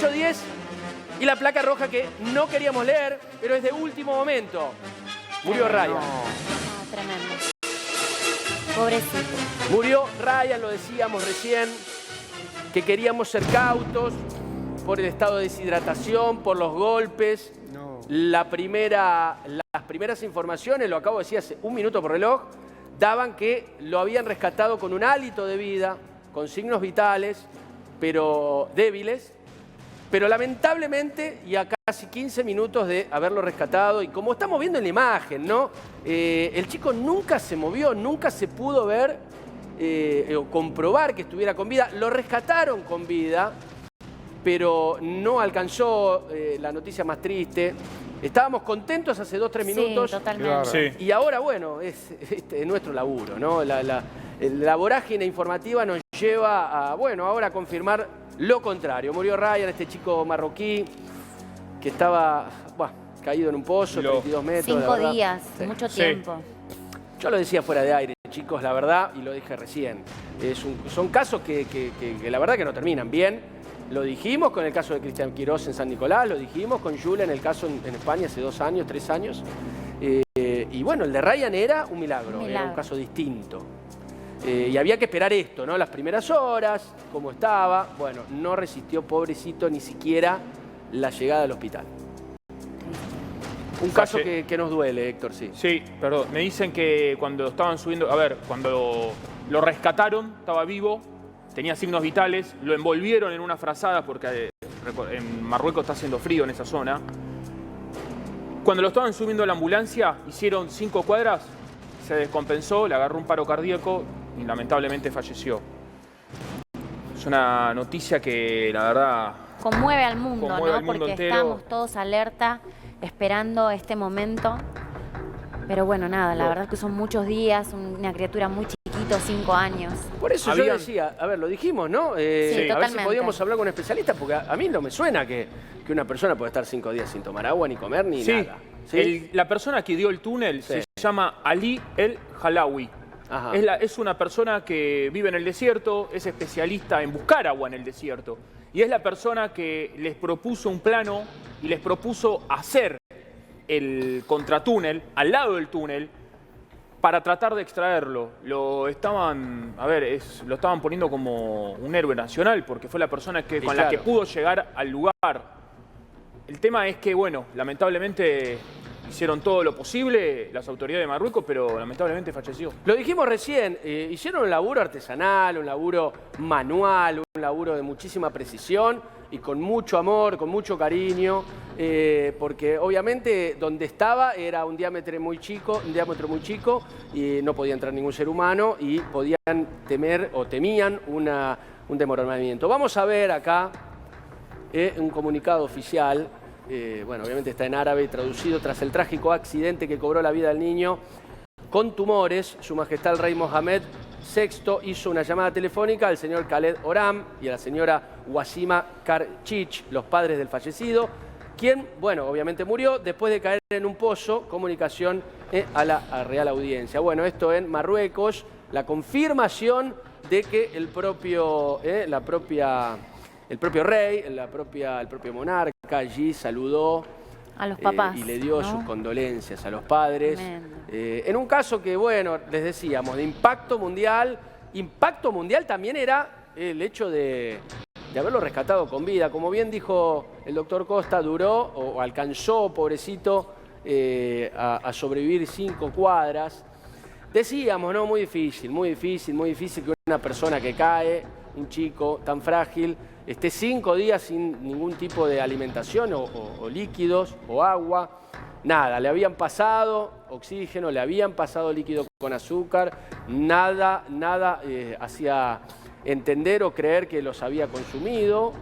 1810 y la placa roja que no queríamos leer, pero es de último momento. Murió Ryan. Tremendo. Pobrecito. Murió Ryan, lo decíamos recién, que queríamos ser cautos por el estado de deshidratación, por los golpes. No. Las primeras informaciones, lo acabo de decir hace un minuto por reloj, daban que lo habían rescatado con un hálito de vida, con signos vitales, pero débiles. Pero lamentablemente, y a casi 15 minutos de haberlo rescatado, y como estamos viendo en la imagen, ¿no? El chico nunca se movió, nunca se pudo ver o comprobar que estuviera con vida. Lo rescataron con vida, pero no alcanzó la noticia más triste. Estábamos contentos hace 2 o 3 minutos. Sí, totalmente. Claro. Sí. Y ahora, bueno, es nuestro laburo, ¿no? La vorágine informativa nos lleva a, bueno, ahora a confirmar lo contrario. Murió Ryan, este chico marroquí que estaba caído en un pozo, 32 metros. 5 días, Sí. mucho Sí. tiempo. Yo lo decía fuera de aire, chicos, la verdad, y lo dije recién. Son casos que la verdad que no terminan bien. Lo dijimos con el caso de Cristian Quirós en San Nicolás, lo dijimos con Julen en el caso en España hace 2 años, 3 años. Y bueno, el de Ryan era un milagro, era un caso distinto. Y había que esperar esto, ¿no? Las primeras horas, cómo estaba. Bueno, no resistió, pobrecito, ni siquiera la llegada al hospital. Un caso que nos duele, Héctor, sí. Sí, perdón. Me dicen que cuando estaban subiendo... A ver, cuando lo rescataron, estaba vivo, tenía signos vitales, lo envolvieron en una frazada porque en Marruecos está haciendo frío en esa zona. Cuando lo estaban subiendo a la ambulancia, hicieron 5 cuadras, se descompensó, le agarró un paro cardíaco y lamentablemente falleció. Es una noticia que la verdad... Conmueve al mundo, Conmueve ¿no? al mundo Porque entero. estamos todos alerta, esperando este momento. Pero bueno, nada, la verdad es que son muchos días, una criatura muy chiquito, 5 años. Por eso yo decía, a ver, lo dijimos, ¿no? A ver si totalmente. podíamos hablar con un especialista, porque a mí no me suena que una persona puede estar 5 días sin tomar agua, ni comer, ni nada. ¿Sí? La persona que dio el túnel se llama Ali El Halawi. Ajá. Es una persona que vive en el desierto, es especialista en buscar agua en el desierto. Y es la persona que les propuso un plano y les propuso hacer el contratúnel al lado del túnel para tratar de extraerlo. Lo estaban poniendo como un héroe nacional porque fue la persona con la que pudo llegar al lugar. El tema es que, bueno, lamentablemente hicieron todo lo posible las autoridades de Marruecos, pero lamentablemente falleció. Lo dijimos recién, hicieron un laburo artesanal, un laburo manual, un laburo de muchísima precisión y con mucho amor, con mucho cariño, porque obviamente donde estaba era un diámetro muy chico y no podía entrar ningún ser humano y podían temían un desmoronamiento. Vamos a ver acá un comunicado oficial. Bueno, obviamente está en árabe y traducido. Tras el trágico accidente que cobró la vida del niño con tumores, Su Majestad el Rey Mohamed VI hizo una llamada telefónica al señor Khaled Oram y a la señora Wasima Karchich, los padres del fallecido, quien, bueno, obviamente murió después de caer en un pozo. Comunicación a la Real Audiencia. Bueno, esto en Marruecos, la confirmación de que el propio rey, el propio monarca allí saludó A los papás, y le dio ¿no? sus condolencias a los padres. Tremendo. En un caso que, bueno, les decíamos, de impacto mundial también era el hecho de haberlo rescatado con vida. Como bien dijo el doctor Costa, duró o alcanzó, pobrecito, a sobrevivir 5 cuadras. Decíamos, ¿no? Muy difícil que una persona que cae, un chico tan frágil, esté 5 días sin ningún tipo de alimentación o líquidos o agua. Nada, le habían pasado oxígeno, le habían pasado líquido con azúcar, nada hacía entender o creer que los había consumido.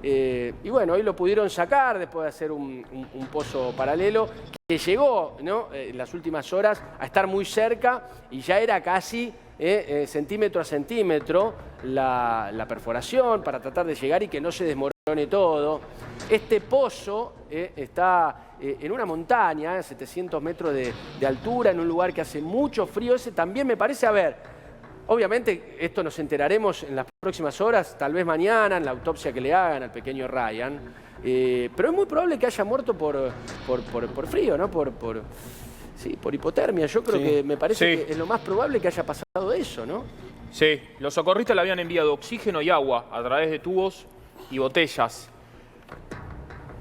Y bueno, hoy lo pudieron sacar después de hacer un pozo paralelo que llegó, ¿no? En las últimas horas a estar muy cerca y ya era casi centímetro a centímetro la perforación para tratar de llegar y que no se desmorone todo. Este pozo está en una montaña, a 700 metros de altura, en un lugar que hace mucho frío. Ese también me parece, a ver, obviamente esto nos enteraremos en las próximas horas, tal vez mañana, en la autopsia que le hagan al pequeño Ryan. Pero es muy probable que haya muerto por frío, ¿no? Sí, por hipotermia. Yo creo que me parece que es lo más probable que haya pasado eso, ¿no? Sí, los socorristas le habían enviado oxígeno y agua a través de tubos y botellas.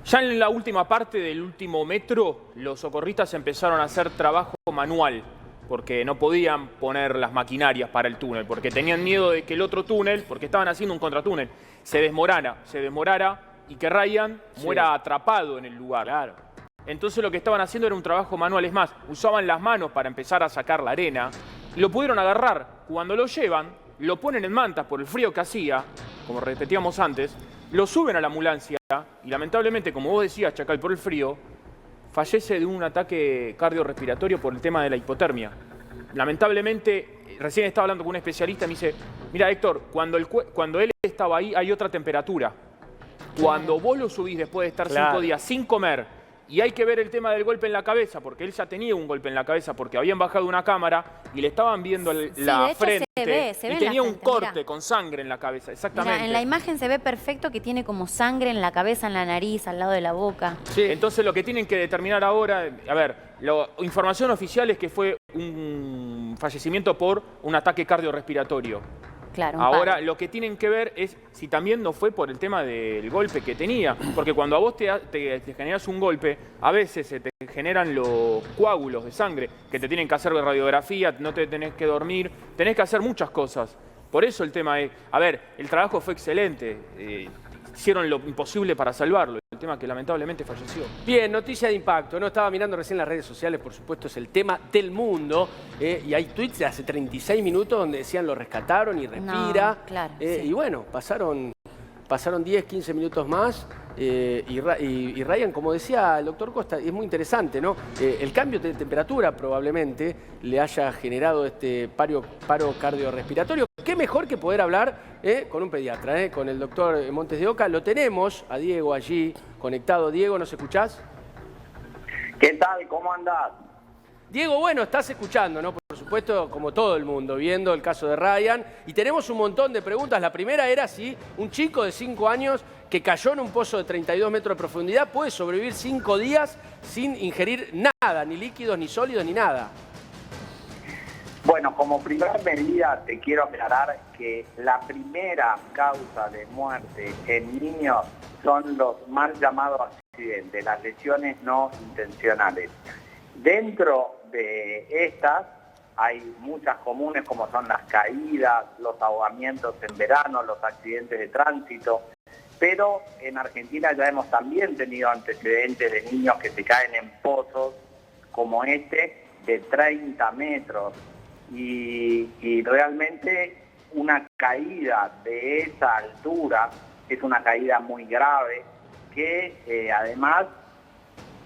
Ya en la última parte del último metro, los socorristas empezaron a hacer trabajo manual, porque no podían poner las maquinarias para el túnel, porque tenían miedo de que el otro túnel, porque estaban haciendo un contratúnel, se demorara y que Ryan muera atrapado en el lugar. Claro. Entonces lo que estaban haciendo era un trabajo manual. Es más, usaban las manos para empezar a sacar la arena y lo pudieron agarrar. Cuando lo llevan, lo ponen en mantas por el frío que hacía, como repetíamos antes, lo suben a la ambulancia y lamentablemente, como vos decías, Chacal, por el frío, fallece de un ataque cardiorrespiratorio por el tema de la hipotermia. Lamentablemente, recién estaba hablando con un especialista y me dice, mira Héctor, cuando él estaba ahí hay otra temperatura. Cuando vos lo subís después de estar 5 días sin comer, y hay que ver el tema del golpe en la cabeza, porque él ya tenía un golpe en la cabeza, porque habían bajado una cámara y le estaban viendo la frente se ve y tenía un corte mirá, con sangre en la cabeza, exactamente. Mirá, en la imagen se ve perfecto que tiene como sangre en la cabeza, en la nariz, al lado de la boca. Sí. Entonces lo que tienen que determinar ahora, a ver, la información oficial es que fue un fallecimiento por un ataque cardiorrespiratorio. Claro, ahora lo que tienen que ver es si también no fue por el tema del golpe que tenía, porque cuando a vos te generas un golpe, a veces se te generan los coágulos de sangre, que te tienen que hacer radiografía, no te tenés que dormir, tenés que hacer muchas cosas. Por eso el tema es, a ver, el trabajo fue excelente, hicieron lo imposible para salvarlo. El tema que lamentablemente falleció. Bien, noticia de impacto. No estaba mirando recién las redes sociales, por supuesto, es el tema del mundo. Y hay tweets de hace 36 minutos donde decían lo rescataron y respira. No, claro, Y bueno, pasaron 10, 15 minutos más. Y Ryan, como decía el doctor Costa, es muy interesante, ¿no? El cambio de temperatura probablemente le haya generado este paro cardiorrespiratorio. Qué mejor que poder hablar con un pediatra, con el doctor Montes de Oca. Lo tenemos a Diego allí conectado. Diego, ¿nos escuchás? ¿Qué tal? ¿Cómo andás? Diego, bueno, estás escuchando, ¿no? Por supuesto, como todo el mundo, viendo el caso de Ryan. Y tenemos un montón de preguntas. La primera era si un chico de 5 años que cayó en un pozo de 32 metros de profundidad puede sobrevivir 5 días sin ingerir nada, ni líquidos, ni sólidos, ni nada. Bueno, como primera medida te quiero aclarar que la primera causa de muerte en niños son los mal llamados accidentes, las lesiones no intencionales. Dentro de estas hay muchas comunes como son las caídas, los ahogamientos en verano, los accidentes de tránsito, pero en Argentina ya hemos también tenido antecedentes de niños que se caen en pozos como este de 30 metros y realmente una caída de esa altura es una caída muy grave que además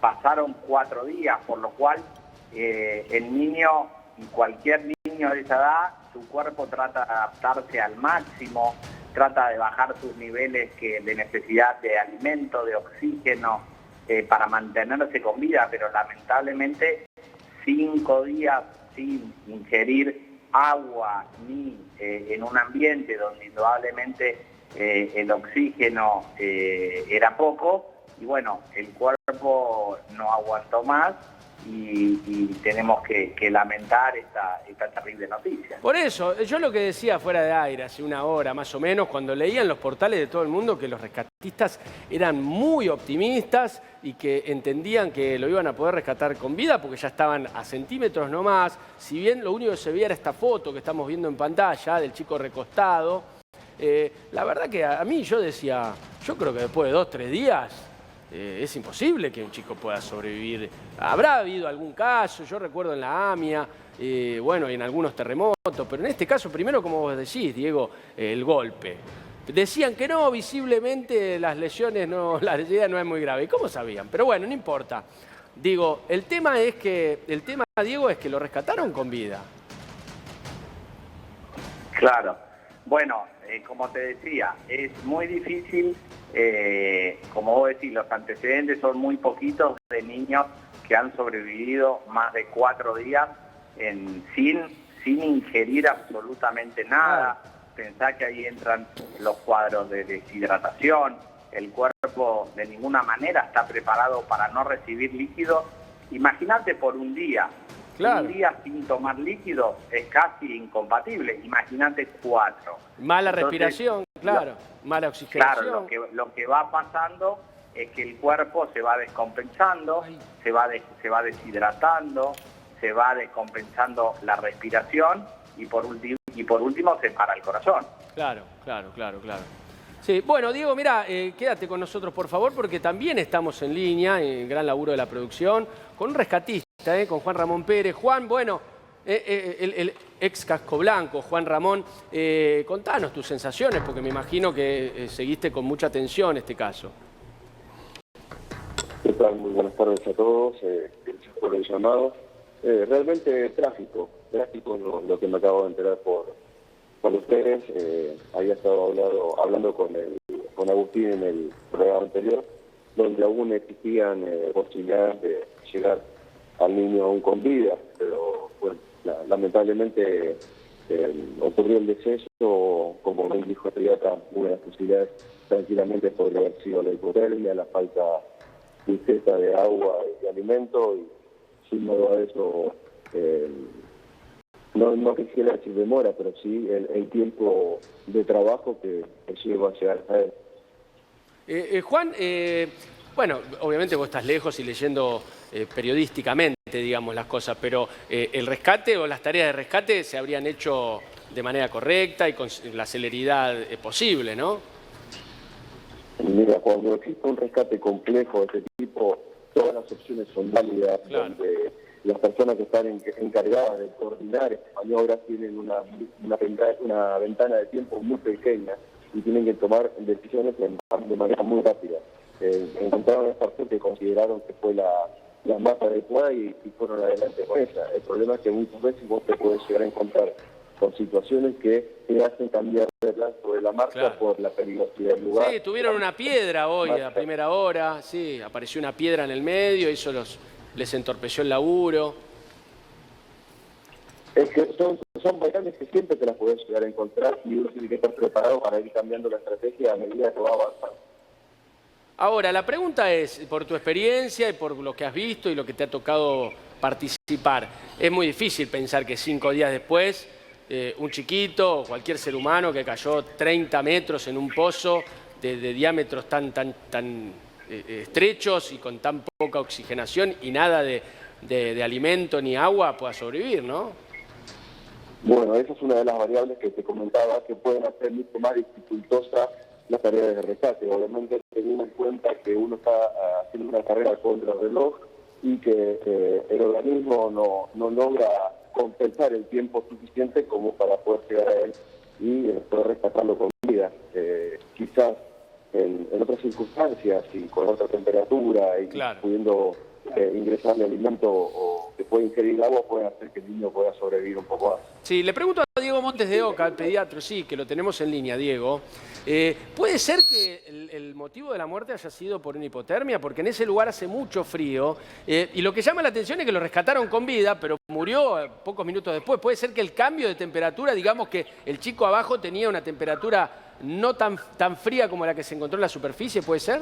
pasaron 4 días, por lo cual el niño y cualquier niño de esa edad, su cuerpo trata de adaptarse al máximo, trata de bajar sus niveles de necesidad de alimento, de oxígeno, para mantenerse con vida, pero lamentablemente 5 días sin ingerir agua ni en un ambiente donde indudablemente el oxígeno era poco, y bueno, el cuerpo no aguantó más y tenemos que lamentar esta terrible noticia. Por eso, yo lo que decía fuera de aire, hace una hora más o menos, cuando leía en los portales de todo el mundo que los rescatistas eran muy optimistas y que entendían que lo iban a poder rescatar con vida porque ya estaban a centímetros nomás. Si bien lo único que se veía era esta foto que estamos viendo en pantalla del chico recostado, la verdad que a mí yo decía, yo creo que después de 2 o 3 días es imposible que un chico pueda sobrevivir. Habrá habido algún caso, yo recuerdo en la AMIA, bueno, y en algunos terremotos, pero en este caso, primero, como vos decís, Diego, el golpe. Decían que no, visiblemente las lesiones, no, la herida no es muy grave. ¿Y cómo sabían? Pero bueno, no importa. Digo, el tema, Diego, es que lo rescataron con vida. Claro. Bueno, como te decía, es muy difícil, como vos decís, los antecedentes son muy poquitos de niños que han sobrevivido más de 4 días sin sin ingerir absolutamente nada. Pensá que ahí entran los cuadros de deshidratación, el cuerpo de ninguna manera está preparado para no recibir líquido. Imagínate por un día. Claro. Un día sin tomar líquido es casi incompatible. Imagínate 4. Mala respiración, claro. Mala oxigenación. Claro, lo que va pasando es que el cuerpo se va descompensando, se va deshidratando, se va descompensando la respiración y por último se para el corazón. Claro. Sí, bueno, Diego, mira, quédate con nosotros, por favor, porque también estamos en línea, en gran laburo de la producción, con un rescatista, con Juan Ramón Pérez. Juan, bueno, el ex casco blanco, Juan Ramón, contanos tus sensaciones, porque me imagino que seguiste con mucha atención este caso. ¿Qué tal? Muy buenas tardes a todos. Gracias por el llamado. Realmente trágico lo que me acabo de enterar por ustedes. Había estado hablando con Agustín en el programa anterior, donde aún existían posibilidades de llegar al niño aún con vida, pero bueno, lamentablemente ocurrió el deceso. Como bien dijo el pediatra, una de las posibilidades tranquilamente podría haber sido la hipotermia, la falta de ingesta de agua y de alimento, y sin modo a eso, no quisiera decir demora, pero sí el tiempo de trabajo que llegó a llegar a él. Juan, bueno, obviamente vos estás lejos y leyendo periodísticamente, digamos, las cosas, pero el rescate o las tareas de rescate se habrían hecho de manera correcta y con la celeridad posible, ¿no? Mira, cuando existe un rescate complejo de este tipo, todas las opciones son válidas, claro. Donde las personas que están encargadas de coordinar estas maniobras tienen una ventana de tiempo muy pequeña y tienen que tomar decisiones de manera muy rápida. Encontraron esta opción que consideraron que fue la más adecuada y fueron adelante con ella. El problema es que muchas veces vos te puedes llegar a encontrar con situaciones que te hacen cambiar de plan sobre la marcha, claro, por la peligrosidad del lugar. Sí, tuvieron una piedra hoy a primera hora, sí, apareció una piedra en el medio, eso les entorpeció el laburo. Es que son variables que siempre te las puedes llegar a encontrar y uno tiene que estar preparado para ir cambiando la estrategia a medida que va avanzando. Ahora, la pregunta es, por tu experiencia y por lo que has visto y lo que te ha tocado participar, es muy difícil pensar que 5 días después un chiquito o cualquier ser humano que cayó 30 metros en un pozo de diámetros tan estrechos y con tan poca oxigenación y nada de alimento ni agua pueda sobrevivir, ¿no? Bueno, esa es una de las variables que te comentaba que pueden hacer mucho más dificultosa las tareas de rescate. Obviamente teniendo en cuenta que uno está haciendo una carrera contra el reloj y que el organismo no logra compensar el tiempo suficiente como para poder llegar a él y poder rescatarlo con vida. Quizás en otras circunstancias y con otra temperatura y claro, pudiendo ingresarle alimento o que puede ingerir agua, puede hacer que el niño pueda sobrevivir un poco más. Sí, le pregunto a Diego Montes de Oca, al pediatra, sí, que lo tenemos en línea, Diego. ¿Puede ser que el motivo de la muerte haya sido por una hipotermia? Porque en ese lugar hace mucho frío y lo que llama la atención es que lo rescataron con vida, pero murió pocos minutos después. ¿Puede ser que el cambio de temperatura, digamos que el chico abajo tenía una temperatura no tan fría como la que se encontró en la superficie, puede ser?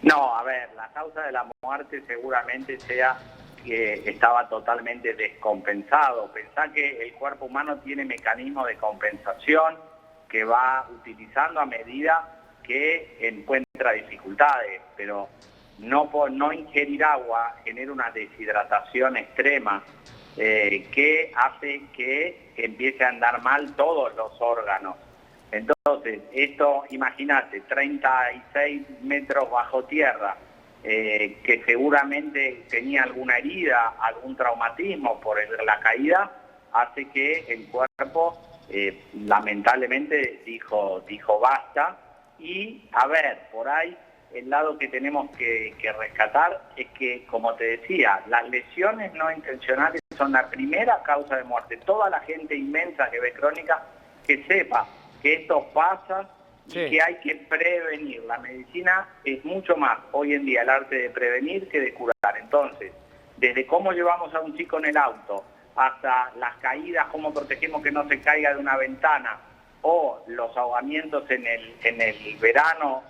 No, a ver, la causa de la muerte seguramente sea que estaba totalmente descompensado. Pensá que el cuerpo humano tiene mecanismos de compensación que va utilizando a medida que encuentra dificultades, pero no ingerir agua genera una deshidratación extrema que hace que empiece a andar mal todos los órganos. Entonces, esto, imagínate, 36 metros bajo tierra, que seguramente tenía alguna herida, algún traumatismo por la caída, hace que el cuerpo lamentablemente dijo basta. Y, a ver, por ahí el lado que tenemos que rescatar es que, como te decía, las lesiones no intencionales son la primera causa de muerte. Toda la gente inmensa que ve crónica, que sepa que esto pasa y sí, que hay que prevenir. La medicina es mucho más hoy en día el arte de prevenir que de curar. Entonces, desde cómo llevamos a un chico en el auto, hasta las caídas, cómo protegemos que no se caiga de una ventana, o los ahogamientos en el verano,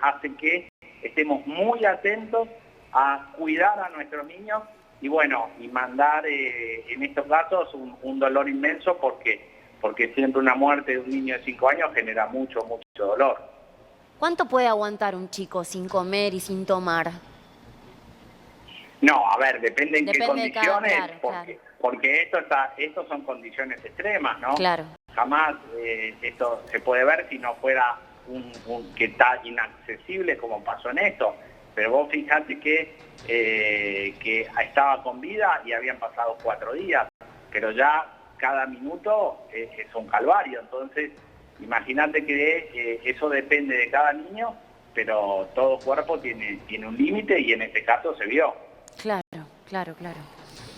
hace que estemos muy atentos a cuidar a nuestros niños y bueno, y mandar en estos casos un dolor inmenso porque siempre una muerte de un niño de 5 años genera mucho dolor. ¿Cuánto puede aguantar un chico sin comer y sin tomar? No, a ver, depende en qué condiciones, claro. porque esto son condiciones extremas, ¿no? Claro. Jamás esto se puede ver si no fuera que está inaccesible como pasó en esto. Pero vos fijate que estaba con vida y habían pasado 4 días, pero ya cada minuto es un calvario. Entonces, imagínate que eso depende de cada niño, pero todo cuerpo tiene un límite y en este caso se vio. Claro.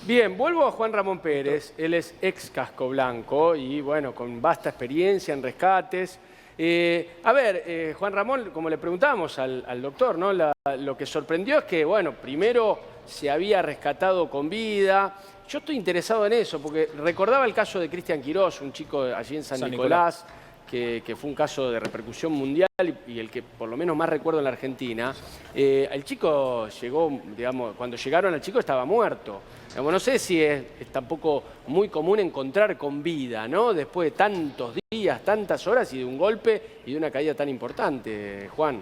Bien, vuelvo a Juan Ramón Pérez. Él es ex casco blanco y bueno, con vasta experiencia en rescates. Juan Ramón, como le preguntábamos al doctor, ¿no? Lo que sorprendió es que, bueno, primero se había rescatado con vida. Yo estoy interesado en eso, porque recordaba el caso de Cristian Quirós, un chico allí en San Nicolás, que fue un caso de repercusión mundial y el que por lo menos más recuerdo en la Argentina. El chico llegó, digamos, cuando llegaron al chico estaba muerto. Digamos, no sé si es tampoco muy común encontrar con vida, ¿no? Después de tantos días, tantas horas y de un golpe y de una caída tan importante, Juan.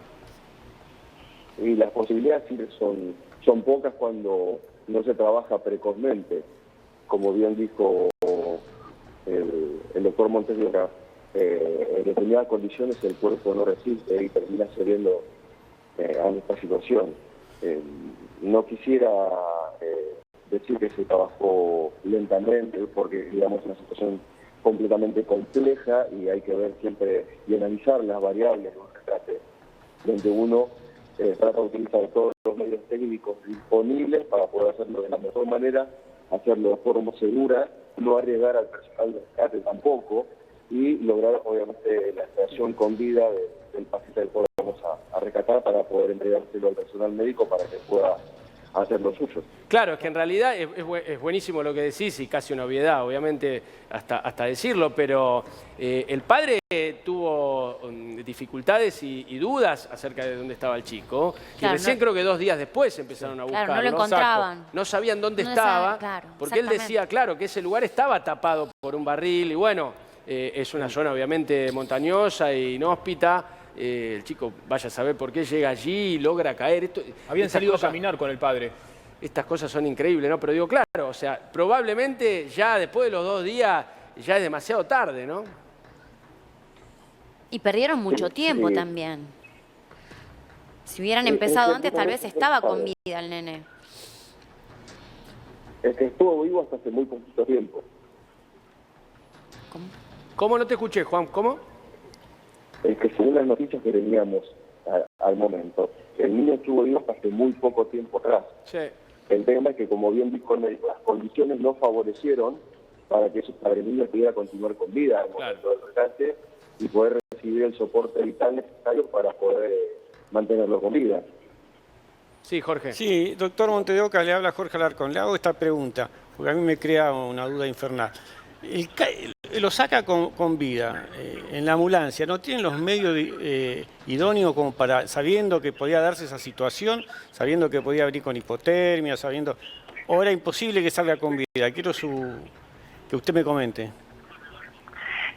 Y las posibilidades sí son pocas cuando no se trabaja precozmente. Como bien dijo el doctor Montes de Oca, en determinadas condiciones el cuerpo no resiste y termina cediendo a nuestra situación. No quisiera decir que se trabajó lentamente, porque digamos es una situación completamente compleja y hay que ver siempre y analizar las variables de un rescate, donde uno trata de utilizar todos los medios técnicos disponibles para poder hacerlo de la mejor manera, hacerlo de forma segura, no arriesgar al personal de rescate tampoco, y lograr obviamente la extracción con vida del paciente que podamos a rescatar para poder entregárselo al personal médico para que pueda hacer lo suyo. Claro, es que en realidad es buenísimo lo que decís y casi una obviedad, obviamente, hasta decirlo, pero el padre tuvo dificultades y dudas acerca de dónde estaba el chico, claro, y recién creo que 2 días después empezaron a buscarlo. Claro, no lo encontraban. No sabían dónde estaba, claro, porque él decía, claro, que ese lugar estaba tapado por un barril y bueno, es una zona obviamente montañosa e inhóspita. El chico, vaya a saber por qué llega allí y logra caer. Habían salido a caminar con el padre. Estas cosas son increíbles, ¿no? Pero digo, claro, o sea, probablemente ya después de los 2 días ya es demasiado tarde, ¿no? Y perdieron mucho tiempo también. Si hubieran empezado antes, tal vez estaba con vida el nene. Es que estuvo vivo hasta hace muy poquito tiempo. ¿Cómo no te escuché, Juan? ¿Cómo? Es que según las noticias que teníamos al momento, el niño estuvo vivo hasta hace muy poco tiempo atrás. Sí. El tema es que, como bien dijo el médico, las condiciones no favorecieron para que el niño pudiera continuar con vida al momento del rescate y poder recibir el soporte vital necesario para poder mantenerlo con vida. Sí, Jorge. Sí, doctor Montes de Oca, le habla Jorge Alarcón. Le hago esta pregunta, porque a mí me crea una duda infernal. Lo saca con vida en la ambulancia, ¿no tienen los medios idóneos como para, sabiendo que podía darse esa situación, sabiendo que podía abrir con hipotermia, sabiendo, o era imposible que salga con vida? Quiero que usted me comente.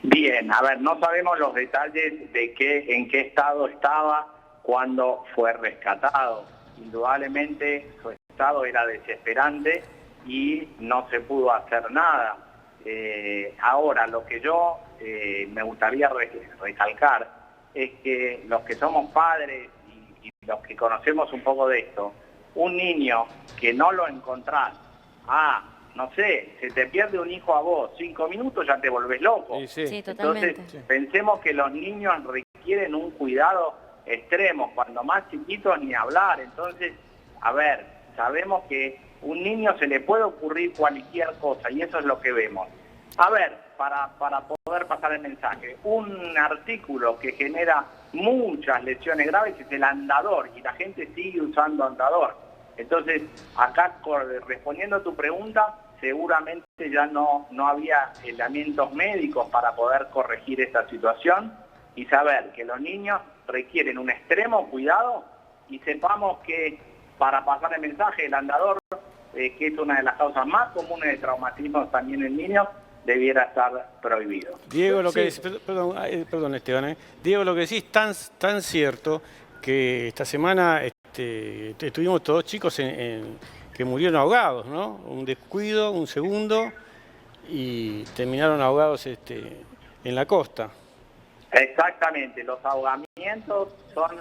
Bien, a ver, no sabemos los detalles de en qué estado estaba cuando fue rescatado. Indudablemente su estado era desesperante y no se pudo hacer nada. Ahora, lo que yo me gustaría recalcar es que los que somos padres y los que conocemos un poco de esto, un niño que no lo encontrás, no sé, se te pierde un hijo a vos, 5 minutos ya te volvés loco. Sí, totalmente. Entonces, pensemos que los niños requieren un cuidado extremo, cuando más chiquitos ni hablar. Entonces, a ver, sabemos que un niño se le puede ocurrir cualquier cosa y eso es lo que vemos. A ver, para poder pasar el mensaje, un artículo que genera muchas lesiones graves es el andador y la gente sigue usando andador. Entonces, acá respondiendo a tu pregunta, seguramente ya no había elementos médicos para poder corregir esta situación y saber que los niños requieren un extremo cuidado y sepamos que para pasar el mensaje, el andador, que es una de las causas más comunes de traumatismos también en niños, debiera estar prohibido. Diego, lo que decís, perdón Esteban, Diego, lo que decís tan cierto que esta semana estuvimos todos chicos que murieron ahogados, ¿no? Un descuido, un segundo, y terminaron ahogados en la costa. Exactamente, los ahogamientos son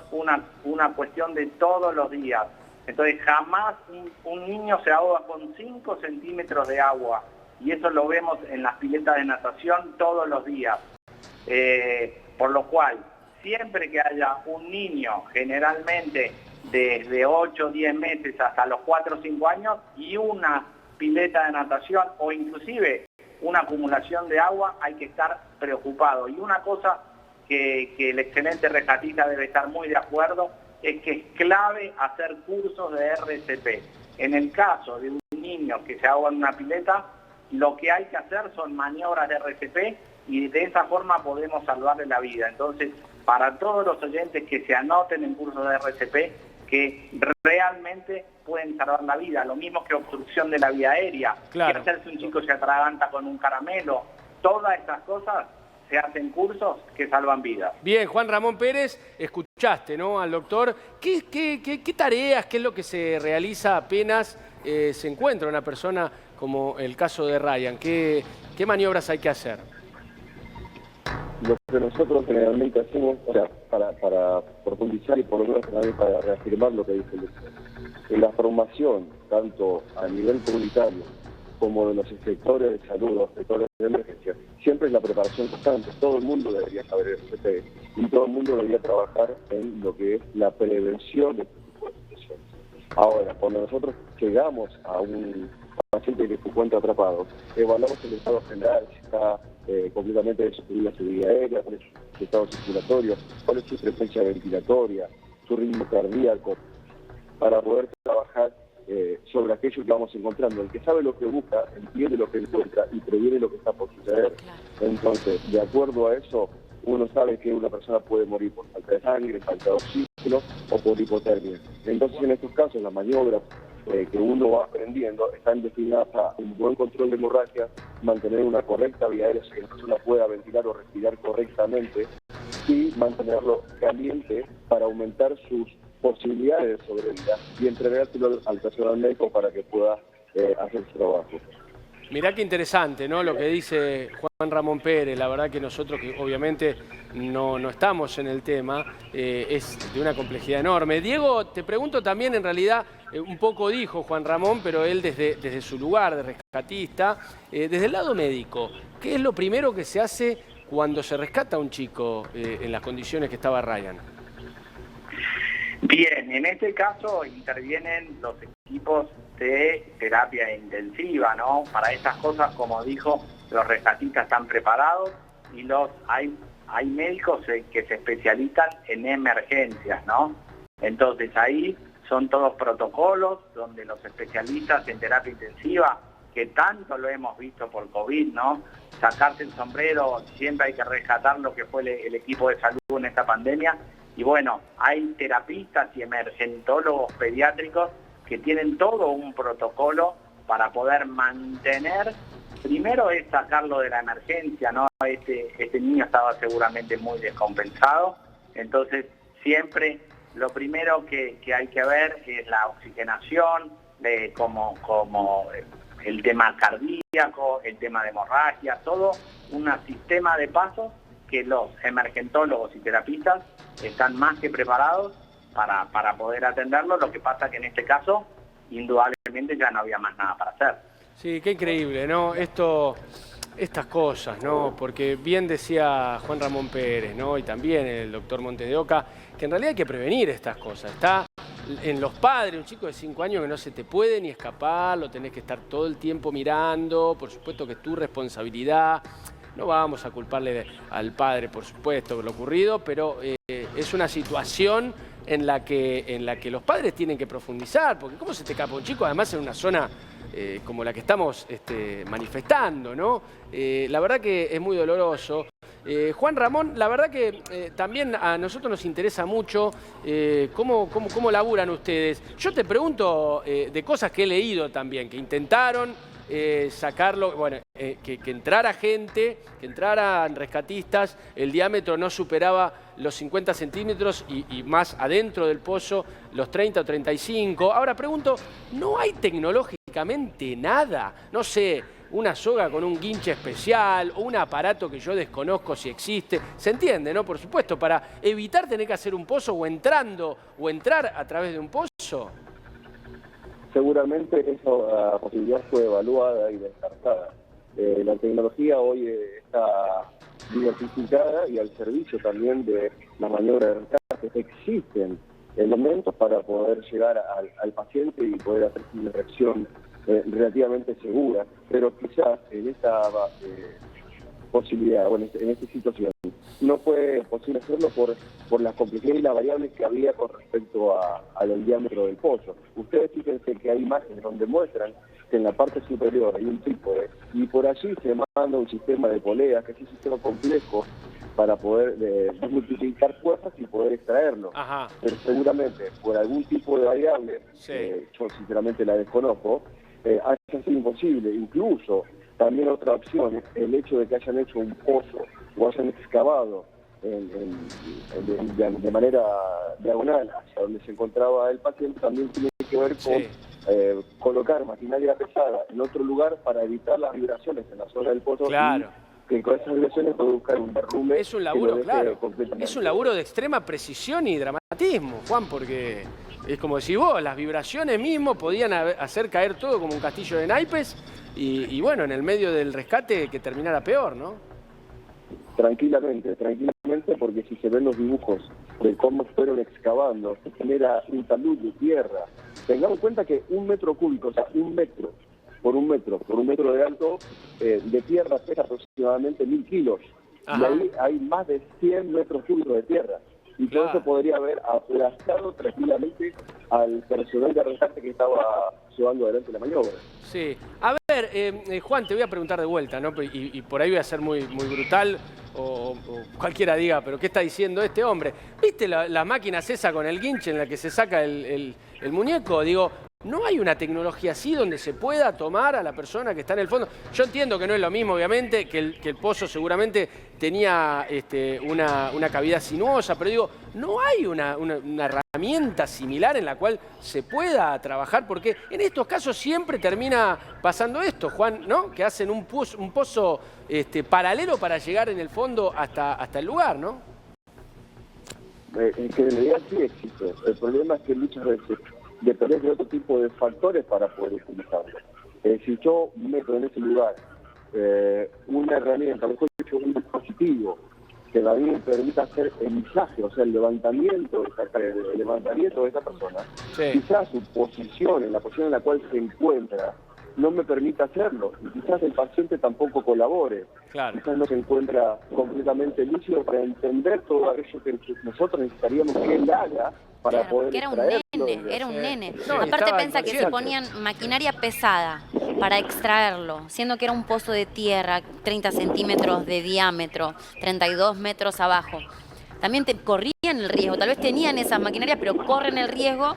una cuestión de todos los días. Entonces jamás un niño se ahoga con 5 centímetros de agua, y eso lo vemos en las piletas de natación todos los días. Por lo cual, siempre que haya un niño, generalmente desde 8 o 10 meses hasta los 4 o 5 años, y una pileta de natación o inclusive una acumulación de agua, hay que estar preocupado. Y una cosa que el excelente rescatista debe estar muy de acuerdo es que es clave hacer cursos de RCP. En el caso de un niño que se ahoga en una pileta, lo que hay que hacer son maniobras de RCP y de esa forma podemos salvarle la vida. Entonces, para todos los oyentes que se anoten en cursos de RCP, que realmente pueden salvar la vida. Lo mismo que obstrucción de la vía aérea, Claro. que hacerse un chico se atraganta con un caramelo. Todas estas cosas se hacen cursos que salvan vidas. Bien, Juan Ramón Pérez, escuchaste, ¿no?, al doctor. ¿Qué tareas, qué es lo que se realiza apenas se encuentra una persona como el caso de Ryan? ¿Qué maniobras hay que hacer? Lo que nosotros generalmente hacemos, o sea, para profundizar y por lo menos también para reafirmar lo que dice el doctor, en la formación, tanto a nivel comunitario como de los inspectores de salud, los inspectores de emergencia, siempre es la preparación constante. Todo el mundo debería saber el RCP y todo el mundo debería trabajar en lo que es la prevención de este tipo de situaciones. Ahora, cuando nosotros llegamos a un paciente que se encuentra atrapado, evaluamos el estado general, si está completamente destruida su vía aérea, cuál es su estado circulatorio, cuál es su frecuencia ventilatoria, su ritmo cardíaco, para poder trabajar sobre aquello que vamos encontrando. El que sabe lo que busca, entiende lo que encuentra y previene lo que está por suceder. Entonces, de acuerdo a eso, uno sabe que una persona puede morir por falta de sangre, falta de oxígeno o por hipotermia. Entonces, en estos casos, las maniobras que uno va aprendiendo están destinadas a un buen control de hemorragia, mantener una correcta vía aérea, que la persona pueda ventilar o respirar correctamente, y mantenerlo caliente para aumentar sus posibilidades de sobrevida y entregárselo al personal médico para que pueda hacer su trabajo. Mirá qué interesante, ¿no?, lo que dice Juan Ramón Pérez. La verdad que nosotros, que obviamente no estamos en el tema, es de una complejidad enorme. Diego, te pregunto también, en realidad, un poco dijo Juan Ramón, pero él desde su lugar de rescatista, desde el lado médico, ¿qué es lo primero que se hace cuando se rescata a un chico en las condiciones que estaba Ryan? Bien, en este caso intervienen los equipos de terapia intensiva, ¿no? Para estas cosas, como dijo, los rescatistas están preparados y hay médicos que se especializan en emergencias, ¿no? Entonces ahí son todos protocolos donde los especialistas en terapia intensiva, que tanto lo hemos visto por COVID, ¿no? Sacarse el sombrero, siempre hay que rescatar lo que fue el equipo de salud en esta pandemia. Y bueno, hay terapistas y emergentólogos pediátricos que tienen todo un protocolo para poder mantener, primero es sacarlo de la emergencia, ¿no? Este niño estaba seguramente muy descompensado, entonces siempre lo primero que hay que ver es la oxigenación, como el tema cardíaco, el tema de hemorragia, todo un sistema de pasos que los emergentólogos y terapistas están más que preparados para poder atenderlo. Lo que pasa que en este caso, indudablemente ya no había más nada para hacer. Sí, qué increíble, ¿no? Estas cosas, ¿no? Porque bien decía Juan Ramón Pérez, ¿no?, y también el doctor Montes de Oca, que en realidad hay que prevenir estas cosas. Está en los padres, un chico de 5 años que no se te puede ni escapar, lo tenés que estar todo el tiempo mirando, por supuesto que es tu responsabilidad. No vamos a culparle al padre, por supuesto, por lo ocurrido, pero es una situación en la que los padres tienen que profundizar, porque ¿cómo se te escapa un chico? Además en una zona como la que estamos manifestando, ¿no? La verdad que es muy doloroso. Juan Ramón, la verdad que también a nosotros nos interesa mucho cómo laburan ustedes. Yo te pregunto de cosas que he leído también, que intentaron sacarlo, bueno, que entrara gente, que entraran rescatistas, el diámetro no superaba los 50 centímetros y más adentro del pozo los 30 o 35. Ahora pregunto, ¿no hay tecnológicamente nada? No sé, una soga con un guinche especial o un aparato que yo desconozco si existe. ¿Se entiende, no? Por supuesto, para evitar tener que hacer un pozo o entrar a través de un pozo. Seguramente esa posibilidad fue evaluada y descartada. La tecnología hoy está diversificada y al servicio también de la maniobra de rescate. Existen elementos para poder llegar al paciente y poder hacer una reacción relativamente segura, pero quizás en esta posibilidad, bueno, en esta situación, no fue posible hacerlo por las complejidades y las variables que había con respecto al diámetro del pozo. Ustedes fíjense que hay imágenes donde muestran que en la parte superior hay un trípode y por allí se manda un sistema de poleas, que es un sistema complejo para poder multiplicar fuerzas y poder extraerlo. Ajá. Pero seguramente por algún tipo de variable, sí, yo sinceramente la desconozco, haya sido imposible. Incluso también otra opción es el hecho de que hayan hecho un pozo o hayan excavado de manera diagonal hacia donde se encontraba el paciente, también tiene que ver con colocar maquinaria pesada en otro lugar para evitar las vibraciones en la zona del pozo. Claro. Y que con esas vibraciones produzcan un derrumbe. Es un laburo, claro. Completamente. Es un laburo de extrema precisión y dramatismo, Juan, porque es como decís vos, las vibraciones mismo podían hacer caer todo como un castillo de naipes y bueno, en el medio del rescate que terminara peor, ¿no? Tranquilamente, porque si se ven los dibujos de cómo fueron excavando, se genera un talud de tierra. Tengamos en cuenta que 1 metro cúbico, o sea, 1 metro por un metro de alto, de tierra pesa aproximadamente 1000 kilos. Ajá. Y ahí hay más de 100 metros cúbicos de tierra. Y todo Claro. eso podría haber aplastado tranquilamente al personal de rescate que estaba llevando adelante la maniobra. Sí. A ver, Juan, te voy a preguntar de vuelta, ¿no? Y por ahí voy a ser muy brutal o cualquiera diga, pero ¿qué está diciendo este hombre? ¿Viste las máquinas esa con el guinche en la que se saca el muñeco? Digo, ¿no hay una tecnología así donde se pueda tomar a la persona que está en el fondo? Yo entiendo que no es lo mismo, obviamente, que el pozo seguramente tenía una cavidad sinuosa, pero digo, ¿no hay una herramienta similar en la cual se pueda trabajar? Porque en estos casos siempre termina pasando esto, Juan, ¿no? Que hacen un pozo paralelo para llegar en el fondo hasta el lugar, ¿no? Que en realidad sí existe. El problema es que muchas veces depende de otro tipo de factores para poder utilizarlo. Si yo meto en ese lugar una herramienta, a lo mejor he hecho un dispositivo que a mí me permita hacer el mensaje, o sea, el levantamiento de esa persona, Sí. quizás su posición, en la posición en la cual se encuentra, no me permita hacerlo. Y quizás el paciente tampoco colabore. Claro. Quizás no se encuentra completamente lúcido para entender todo aquello que nosotros necesitaríamos que él haga para Claro, poder porque era un extraerlo. nene, era un nene. No, y Aparte estaba pensá que se inconsciente. ponían maquinaria pesada para extraerlo, siendo que era un pozo de tierra, 30 centímetros de diámetro, 32 metros abajo. También corrían el riesgo, tal vez tenían esas maquinarias, pero corren el riesgo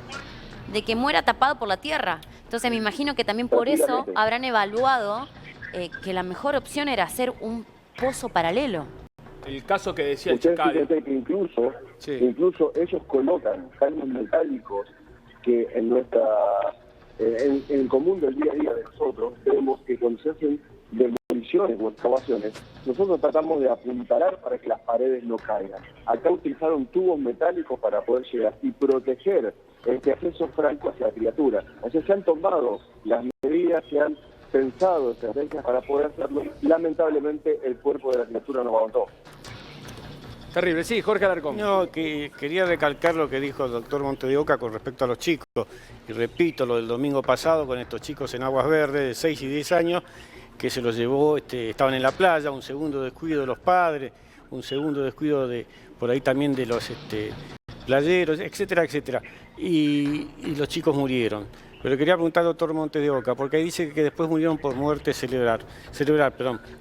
de que muera tapado por la tierra. Entonces me imagino que también por eso Tranquilamente. habrán evaluado que la mejor opción era hacer un pozo paralelo. El caso que decía el Ustedes Chicago. fíjense que Sí. incluso ellos colocan caños metálicos que en el común del día a día de nosotros vemos que cuando se hacen demoliciones o excavaciones, nosotros tratamos de apuntalar para que las paredes no caigan. Acá utilizaron tubos metálicos para poder llegar y proteger este acceso franco hacia la criatura. O sea, se han tomado las medidas, se han pensado estrategias para poder hacerlo. Lamentablemente el cuerpo de la criatura no aguantó. Terrible, sí, Jorge Alarcón. No, que quería recalcar lo que dijo el doctor Montedioca con respecto a los chicos. Y repito, lo del domingo pasado con estos chicos en Aguas Verdes de 6 y 10 años, que se los llevó, estaban en la playa, un segundo descuido de los padres, un segundo descuido por ahí también de los playeros, etcétera, etcétera. Y los chicos murieron. Pero quería preguntar al doctor Montes de Oca, porque ahí dice que después murieron por muerte cerebral.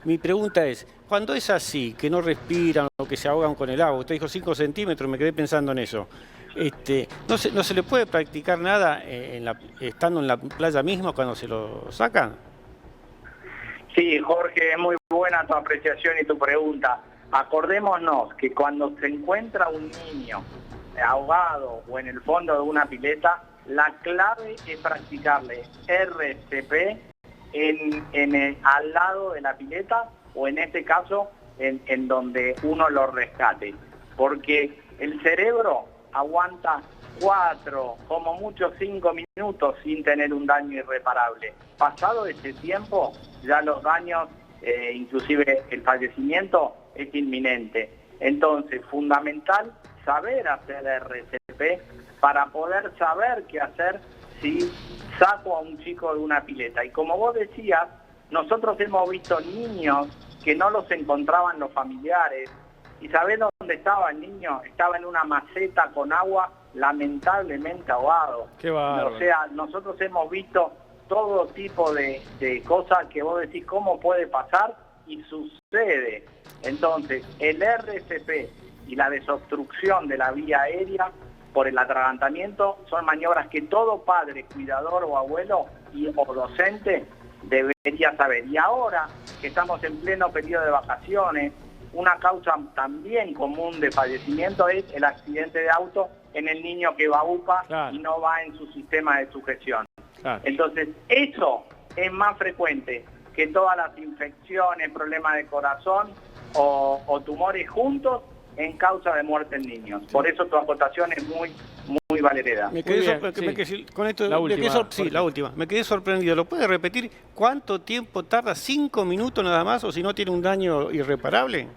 Mi pregunta es, cuando es así, que no respiran o que se ahogan con el agua, usted dijo 5 centímetros, me quedé pensando en eso, ¿no se le puede practicar nada estando en la playa misma cuando se lo sacan? Sí, Jorge, es muy buena tu apreciación y tu pregunta. Acordémonos que cuando se encuentra un niño ahogado o en el fondo de una pileta, la clave es practicarle RCP al lado de la pileta o en este caso en donde uno lo rescate. Porque el cerebro aguanta 4, como mucho 5 minutos sin tener un daño irreparable. Pasado ese tiempo, ya los daños, inclusive el fallecimiento, es inminente. Entonces, fundamental saber hacer RCP para poder saber qué hacer si saco a un chico de una pileta. Y como vos decías, nosotros hemos visto niños que no los encontraban los familiares. ¿Y sabés dónde estaba el niño? Estaba en una maceta con agua, lamentablemente ahogado. Qué bárbaro. O sea, nosotros hemos visto todo tipo de cosas que vos decís cómo puede pasar y sucede. Entonces, el RCP y la desobstrucción de la vía aérea por el atragantamiento son maniobras que todo padre, cuidador o abuelo o docente debería saber. Y ahora que estamos en pleno periodo de vacaciones, una causa también común de fallecimiento es el accidente de auto en el niño que va a UPA Claro. y no va en su sistema de sujeción. Claro. Entonces, eso es más frecuente que todas las infecciones, problemas de corazón o tumores juntos en causa de muerte en niños. Por eso tu acotación es muy valereda. Me quedé bien, con esto, La última, sí, la última. Me quedé sorprendido. ¿Lo puede repetir? ¿Cuánto tiempo tarda? ¿5 minutos nada más o si no tiene un daño irreparable?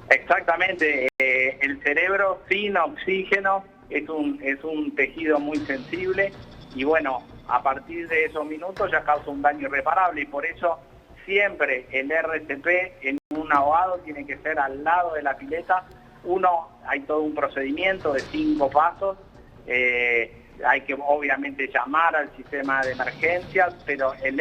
Exactamente. El cerebro sin oxígeno es un tejido muy sensible y bueno, a partir de esos minutos ya causa un daño irreparable y por eso siempre el RCP en un ahogado tiene que ser al lado de la pileta. Hay todo un procedimiento de 5 pasos, hay que obviamente llamar al sistema de emergencias, pero el